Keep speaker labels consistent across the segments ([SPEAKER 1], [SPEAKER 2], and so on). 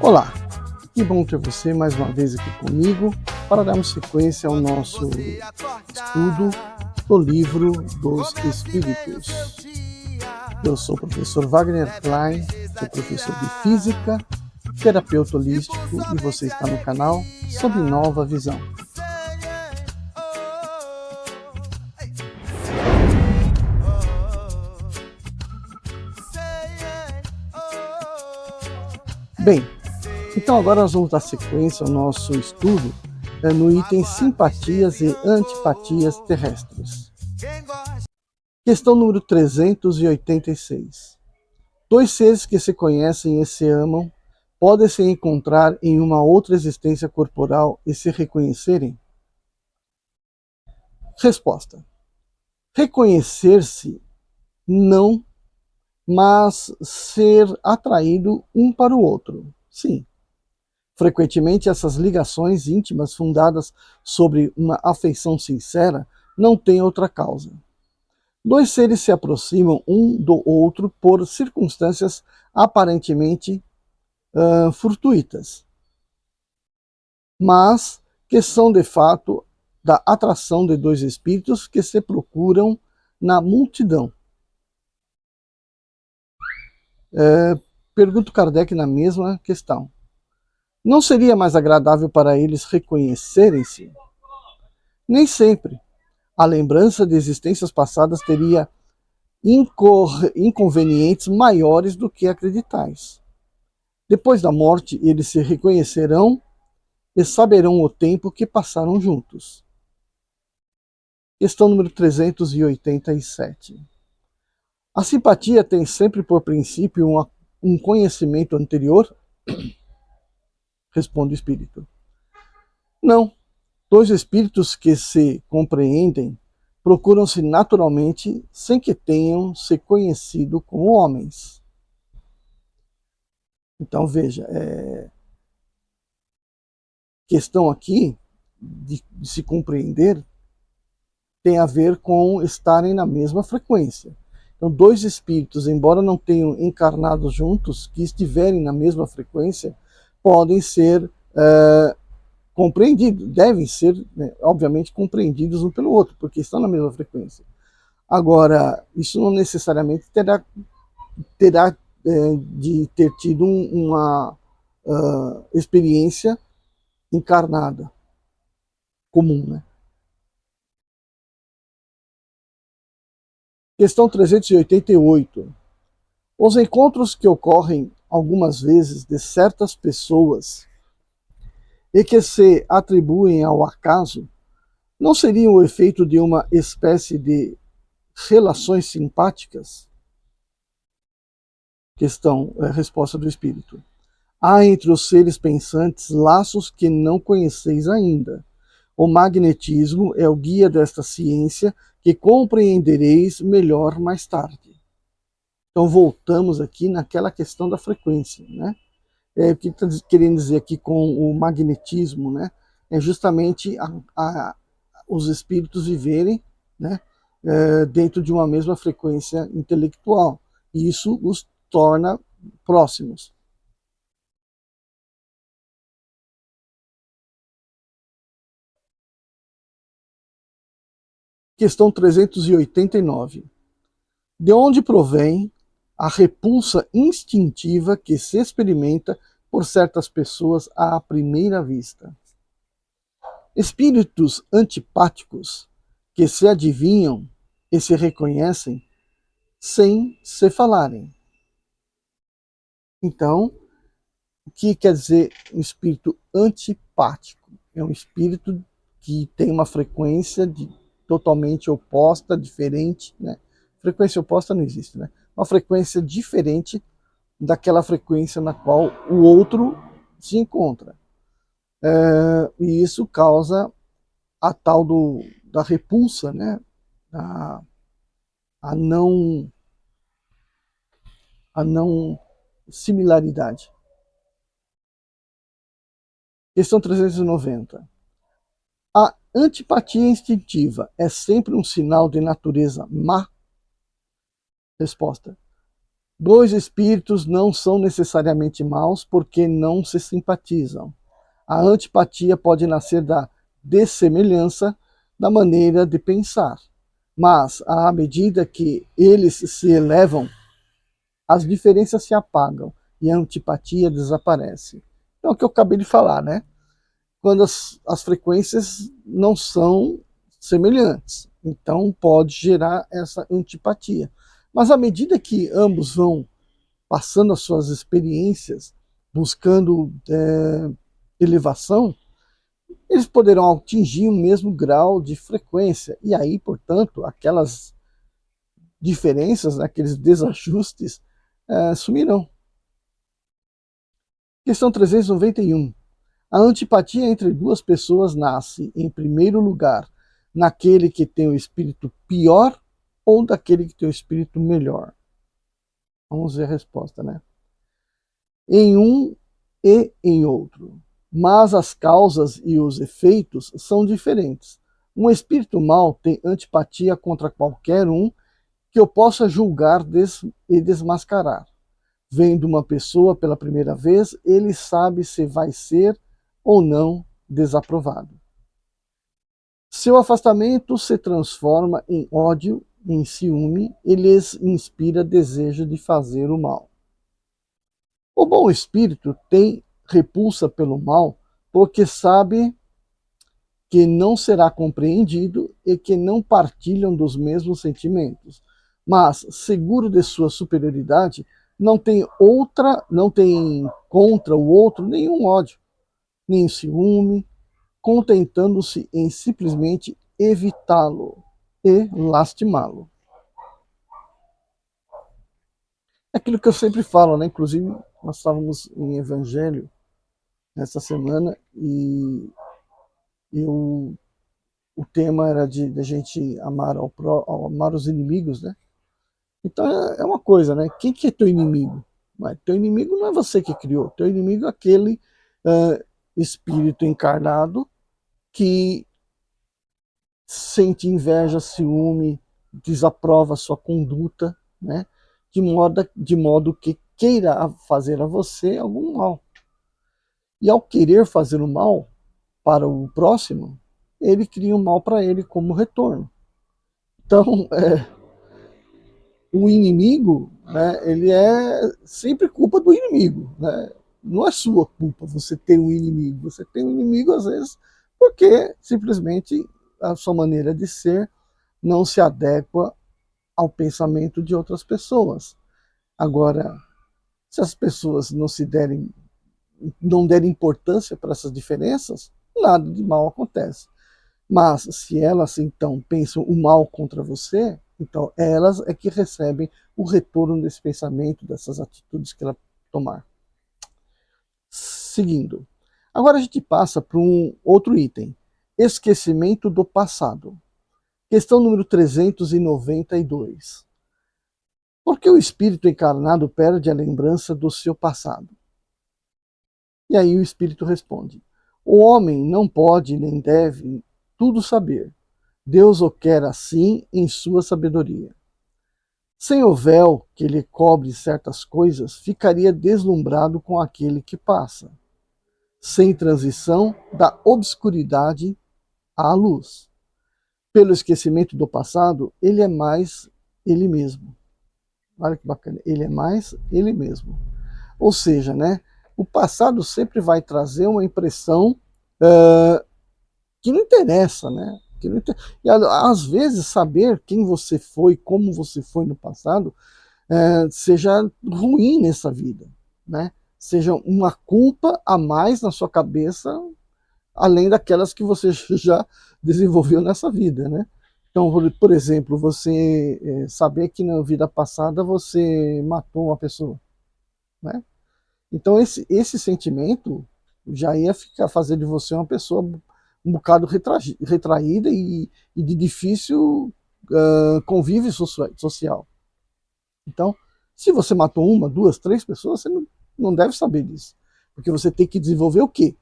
[SPEAKER 1] Olá, que bom ter você mais uma vez aqui comigo para darmos sequência ao nosso estudo do Livro dos Espíritos. Eu sou o professor Wagner Klein, sou professor de Física, terapeuta holístico e você está no canal Sob Nova Visão. Bem, então agora nós vamos dar sequência ao nosso estudo no item Simpatias e Antipatias Terrestres. Questão número 386. Dois seres que se conhecem e se amam podem se encontrar em uma outra existência corporal e se reconhecerem? Resposta. Reconhecer-se não, mas ser atraído um para o outro, sim. Frequentemente, essas ligações íntimas fundadas sobre uma afeição sincera não têm outra causa. Dois seres se aproximam um do outro por circunstâncias aparentemente fortuitas, mas que são de fato da atração de dois espíritos que se procuram na multidão. Pergunta Kardec na mesma questão. Não seria mais agradável para eles reconhecerem-se? Nem sempre. A lembrança de existências passadas teria inconvenientes maiores do que acreditais. Depois da morte, eles se reconhecerão e saberão o tempo que passaram juntos. Questão número 387. A simpatia tem sempre por princípio um conhecimento anterior? Responde o espírito. Não. Dois espíritos que se compreendem procuram-se naturalmente sem que tenham se conhecido como homens. Então veja, questão aqui de se compreender tem a ver com estarem na mesma frequência. Então, dois espíritos, embora não tenham encarnado juntos, que estiverem na mesma frequência, podem ser compreendidos, devem ser, né, obviamente, compreendidos um pelo outro, porque estão na mesma frequência. Agora, isso não necessariamente terá de ter tido uma experiência encarnada comum, né? Questão 388. Os encontros que ocorrem algumas vezes de certas pessoas e que se atribuem ao acaso, não seriam o efeito de uma espécie de relações simpáticas? Resposta do espírito. Há entre os seres pensantes laços que não conheceis ainda. O magnetismo é o guia desta ciência que compreendereis melhor mais tarde. Então voltamos aqui naquela questão da frequência, né? O que está querendo dizer aqui com o magnetismo, né? É justamente os espíritos viverem, né, dentro de uma mesma frequência intelectual. E isso os torna próximos. Questão 389. De onde provém a repulsa instintiva que se experimenta por certas pessoas à primeira vista? Espíritos antipáticos que se adivinham e se reconhecem sem se falarem. Então, o que quer dizer um espírito antipático? É um espírito que tem uma frequência totalmente oposta, diferente, né? Frequência oposta não existe, né? Uma frequência diferente daquela frequência na qual o outro se encontra. E isso causa a tal da repulsa, né? A não similaridade. Questão 390. A antipatia instintiva é sempre um sinal de natureza má? Resposta. Dois espíritos não são necessariamente maus porque não se simpatizam. A antipatia pode nascer da dessemelhança da maneira de pensar, mas à medida que eles se elevam, as diferenças se apagam e a antipatia desaparece. Então, é o que eu acabei de falar, né? Quando as frequências não são semelhantes, então pode gerar essa antipatia. Mas à medida que ambos vão passando as suas experiências, buscando elevação, eles poderão atingir o mesmo grau de frequência. E aí, portanto, aquelas diferenças, aqueles desajustes, sumirão. Questão 391. A antipatia entre duas pessoas nasce, em primeiro lugar, naquele que tem o espírito pior ou daquele que tem o espírito melhor? Vamos ver a resposta, né? Em um e em outro. Mas as causas e os efeitos são diferentes. Um espírito mau tem antipatia contra qualquer um que eu possa julgar e desmascarar. Vendo uma pessoa pela primeira vez, ele sabe se vai ser ou não desaprovado. Seu afastamento se transforma em ódio, em ciúme, e lhes inspira desejo de fazer o mal. O bom espírito tem repulsa pelo mal porque sabe que não será compreendido e que não partilham dos mesmos sentimentos. Mas, seguro de sua superioridade, não tem contra o outro nenhum ódio, nem ciúme, contentando-se em simplesmente evitá-lo e lastimá-lo. É aquilo que eu sempre falo, né? Inclusive, nós estávamos em Evangelho nessa semana e o tema era de a gente amar amar os inimigos, né? Então é uma coisa, né? Quem que é teu inimigo? Mas teu inimigo não é você que criou. Teu inimigo é aquele espírito encarnado que sente inveja, ciúme, desaprova a sua conduta, né? De modo que queira fazer a você algum mal. E ao querer fazer o mal para o próximo, ele cria um mal para ele como retorno. Então, o inimigo, né, ele é sempre culpa do inimigo, né? Não é sua culpa você ter um inimigo. Você tem um inimigo, às vezes, porque simplesmente a sua maneira de ser não se adequa ao pensamento de outras pessoas. Agora, se as pessoas não derem importância para essas diferenças, nada de mal acontece. Mas se elas então pensam o mal contra você, então elas é que recebem o retorno desse pensamento, dessas atitudes que ela tomar. Seguindo. Agora a gente passa para um outro item. Esquecimento do passado. Questão número 392. Por que o espírito encarnado perde a lembrança do seu passado? E aí o espírito responde: o homem não pode nem deve tudo saber. Deus o quer assim em sua sabedoria. Sem o véu que lhe cobre certas coisas, ficaria deslumbrado com aquele que passa. Sem transição, da obscuridade à luz. Pelo esquecimento do passado, ele é mais ele mesmo. Olha que bacana, ele é mais ele mesmo. Ou seja, né, o passado sempre vai trazer uma impressão que não interessa, né? E às vezes saber quem você foi, como você foi no passado, seja ruim nessa vida, né? Seja uma culpa a mais na sua cabeça, além daquelas que você já desenvolveu nessa vida, né? Então, por exemplo, você saber que na vida passada você matou uma pessoa, né? Então esse sentimento já ia fazer de você uma pessoa um bocado retraída e de difícil convívio social. Então, se você matou uma, duas, três pessoas, você não deve saber disso. Porque você tem que desenvolver o quê?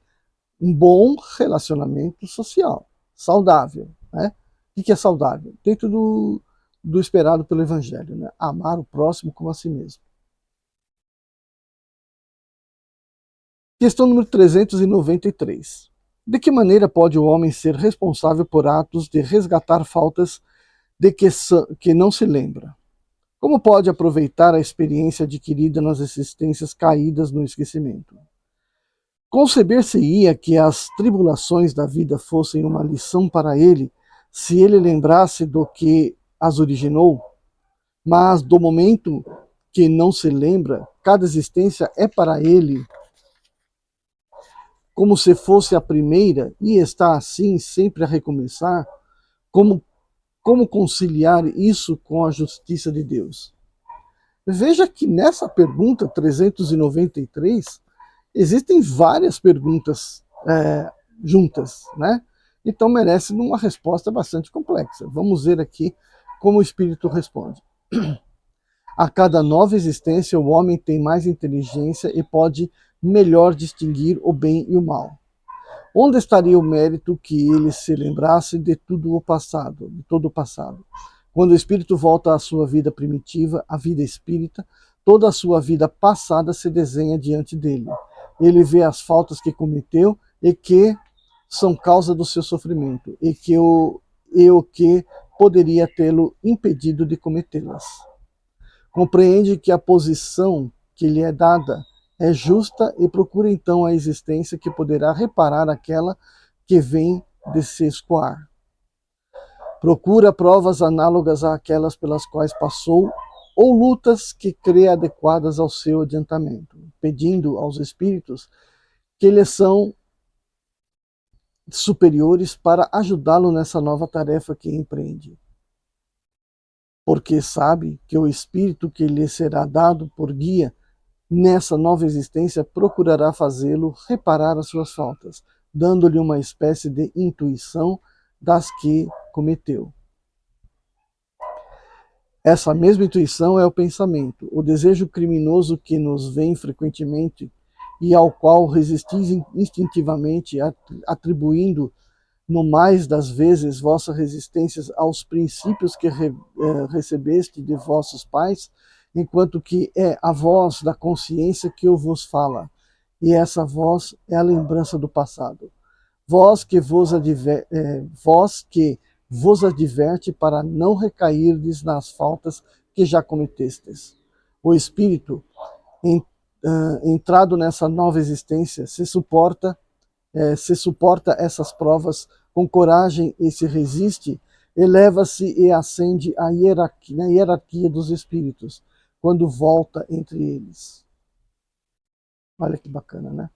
[SPEAKER 1] Um bom relacionamento social, saudável. Né? O que é saudável? Dentro do esperado pelo Evangelho. Né? Amar o próximo como a si mesmo. Questão número 393. De que maneira pode o homem ser responsável por atos de resgatar faltas de que não se lembra? Como pode aproveitar a experiência adquirida nas existências caídas no esquecimento? Conceber-se-ia que as tribulações da vida fossem uma lição para ele, se ele lembrasse do que as originou? Mas do momento que não se lembra, cada existência é para ele como se fosse a primeira e está assim sempre a recomeçar. Como conciliar isso com a justiça de Deus? Veja que nessa pergunta 393 existem várias perguntas juntas, né? Então merece uma resposta bastante complexa. Vamos ver aqui como o Espírito responde. A cada nova existência, o homem tem mais inteligência e pode melhor distinguir o bem e o mal. Onde estaria o mérito que ele se lembrasse de todo o passado? Quando o espírito volta à sua vida primitiva, a vida espírita, toda a sua vida passada se desenha diante dele. Ele vê as faltas que cometeu e que são causa do seu sofrimento, e o que poderia tê-lo impedido de cometê-las. Compreende que a posição que lhe é dada é justa e procura então a existência que poderá reparar aquela que vem de se escoar. Procura provas análogas àquelas pelas quais passou ou lutas que crê adequadas ao seu adiantamento, pedindo aos espíritos que lhe são superiores para ajudá-lo nessa nova tarefa que empreende. Porque sabe que o espírito que lhe será dado por guia nessa nova existência procurará fazê-lo reparar as suas faltas, dando-lhe uma espécie de intuição das que cometeu. Essa mesma intuição é o pensamento, o desejo criminoso que nos vem frequentemente e ao qual resistis instintivamente, atribuindo no mais das vezes vossas resistências aos princípios que recebeste de vossos pais, enquanto que é a voz da consciência que vos fala, e essa voz é a lembrança do passado. Vós que vos adverte para não recairdes nas faltas que já cometestes. O espírito, entrado nessa nova existência, se suporta essas provas com coragem e se resiste, eleva-se e ascende na hierarquia dos espíritos, quando volta entre eles. Olha que bacana, né?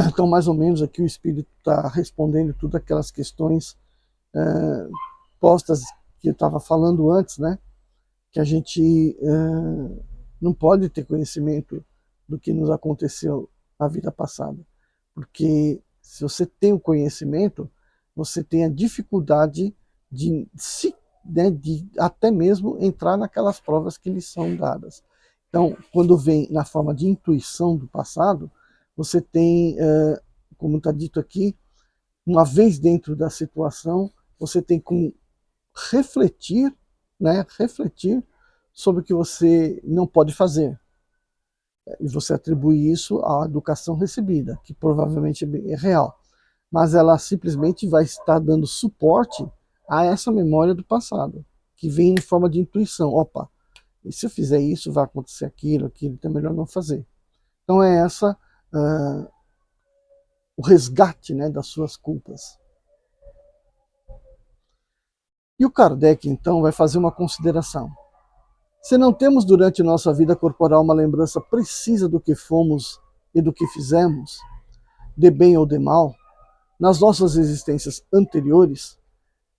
[SPEAKER 1] Então, mais ou menos aqui o espírito está respondendo tudo aquelas questões postas que eu estava falando antes, né? Que a gente não pode ter conhecimento do que nos aconteceu na vida passada, porque se você tem o conhecimento, você tem a dificuldade de até mesmo entrar naquelas provas que lhes são dadas. Então, quando vem na forma de intuição do passado, você tem, como está dito aqui, uma vez dentro da situação, você tem como refletir, né, refletir sobre o que você não pode fazer. E você atribui isso à educação recebida, que provavelmente é real. Mas ela simplesmente vai estar dando suporte a essa memória do passado, que vem em forma de intuição. Opa, e se eu fizer isso, vai acontecer aquilo, então é melhor não fazer. Então é essa o resgate, né, das suas culpas. E o Kardec, então, vai fazer uma consideração. Se não temos durante nossa vida corporal uma lembrança precisa do que fomos e do que fizemos, de bem ou de mal, nas nossas existências anteriores,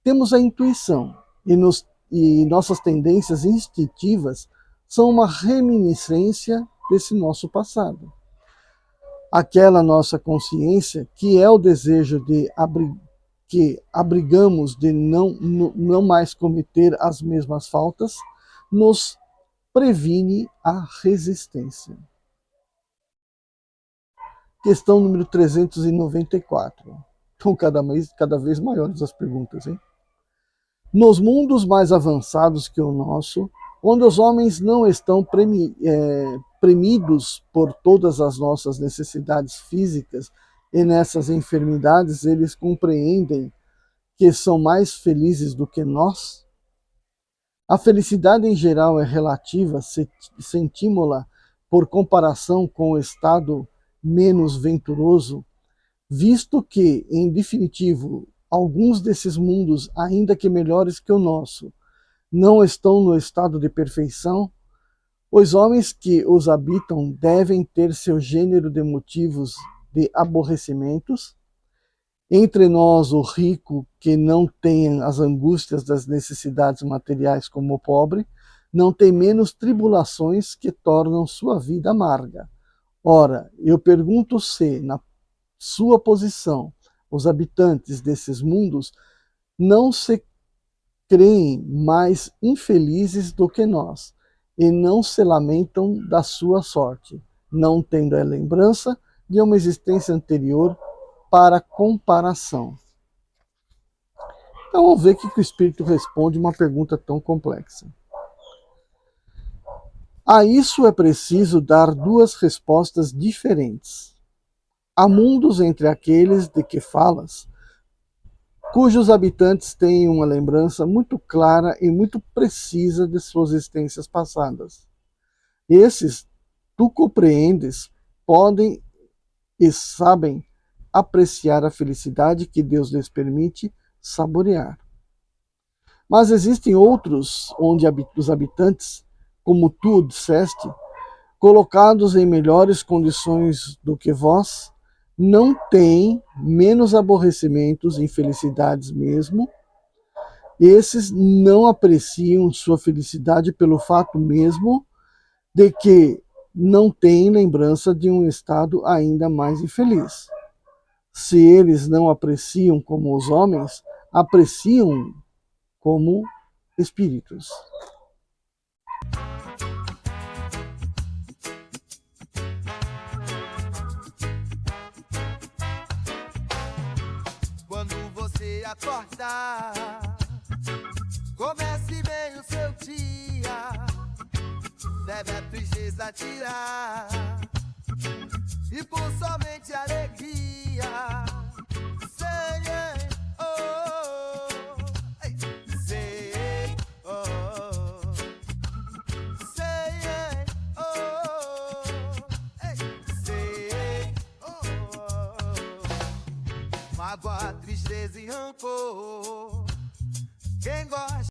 [SPEAKER 1] temos a intuição e nossas tendências instintivas são uma reminiscência desse nosso passado. Aquela nossa consciência, que é o desejo que abrigamos de não mais cometer as mesmas faltas, nos previne a resistência. Questão número 394. Então, cada vez maiores as perguntas, hein? Nos mundos mais avançados que o nosso, onde os homens não estão premidos por todas as nossas necessidades físicas e nessas enfermidades eles compreendem que são mais felizes do que nós? A felicidade em geral é relativa, sentimos-la por comparação com o estado menos venturoso, visto que, em definitivo, alguns desses mundos, ainda que melhores que o nosso, não estão no estado de perfeição. Os homens que os habitam devem ter seu gênero de motivos de aborrecimentos. Entre nós, o rico, que não tem as angústias das necessidades materiais como o pobre, não tem menos tribulações que tornam sua vida amarga. Ora, eu pergunto se, na sua posição, os habitantes desses mundos não se creem mais infelizes do que nós, e não se lamentam da sua sorte, não tendo a lembrança de uma existência anterior para comparação. Então vamos ver o que o Espírito responde uma pergunta tão complexa. A isso é preciso dar duas respostas diferentes. Há mundos entre aqueles de que falas, cujos habitantes têm uma lembrança muito clara e muito precisa de suas existências passadas. Esses, tu compreendes, podem e sabem apreciar a felicidade que Deus lhes permite saborear. Mas existem outros onde os habitantes, como tu disseste, colocados em melhores condições do que vós, não têm menos aborrecimentos e infelicidades mesmo. Esses não apreciam sua felicidade pelo fato mesmo de que não têm lembrança de um estado ainda mais infeliz. Se eles não apreciam como os homens, apreciam como espíritos.
[SPEAKER 2] Quando você acordar, comece bem o seu dia, deve a tristeza tirar, e por somente alegria, sei, oh, ei, sei, oh, sei, oh, ei, sei, oh, mágoa, tristeza e rancor